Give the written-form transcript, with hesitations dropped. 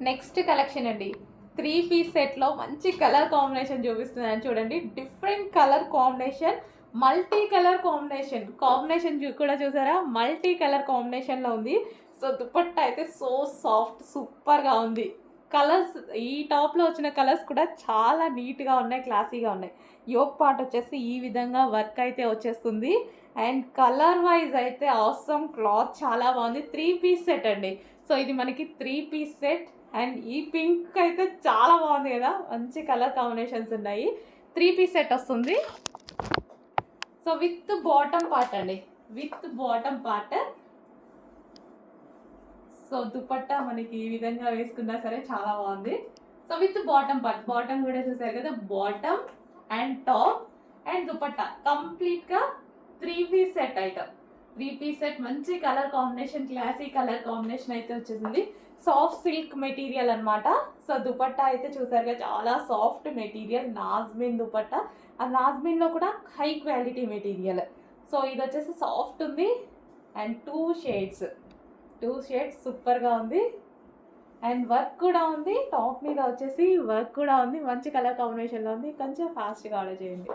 Next collection అండి. 3 piece సెట్‌లో మంచి కలర్ కాంబినేషన్ చూపిస్తున్నాను చూడండి. Different colour combination, multi colour combination. కూడా చూసారా? మల్టీ కలర్ కాంబినేషన్‌లో ఉంది. సో, దుపట్టా అయితే సో సాఫ్ట్ సూపర్‌గా ఉంది. కలర్స్ ఈ టాప్‌లో వచ్చిన కలర్స్ కూడా చాలా నీట్‌గా ఉన్నాయి, క్లాసీగా ఉన్నాయి. యోక్ పార్ట్ వచ్చేసి ఈ విధంగా వర్క్ అయితే వచ్చేస్తుంది. అండ్ కలర్ వైజ్ అయితే ఆసమ్, క్లాత్ చాలా బాగుంది. 3 పీస్ సెట్ అండి. సో, ఇది మనకి 3 పీస్ సెట్. అండ్ ఈ పింక్ అయితే చాలా బాగుంది కదా, మంచి కలర్ కాంబినేషన్స్ ఉన్నాయి. 3 పీస్ సెట్ వస్తుంది. సో విత్ బాటమ్ పార్ట్ అండి, with bottom part. So dupatta మనకి ఈ విధంగా వేసుకున్నా సరే చాలా బాగుంది. So with bottom part, bottom కూడా చూసారు కదా, bottom and top and dupatta కంప్లీట్గా 3 piece set item. 3 piece set మంచి colour combination, classy colour combination అయితే వచ్చేసింది. సాఫ్ట్ సిల్క్ మెటీరియల్ అనమాట. సో దుపట్టా అయితే చూసారుగా, చాలా సాఫ్ట్ మెటీరియల్, నాజ్మిన్ దుపట్టా. ఆ నాజ్మిన్లో కూడా హై క్వాలిటీ మెటీరియల్. సో ఇది వచ్చేసి సాఫ్ట్ ఉంది అండ్ 2 షేడ్స్ సూపర్గా ఉంది. అండ్ వర్క్ కూడా ఉంది, టాప్ మీద వచ్చేసి వర్క్ కూడా ఉంది, మంచి కలర్ కాంబినేషన్లో ఉంది. కొంచెం ఫాస్ట్గా ఆర్డర్ చేయండి.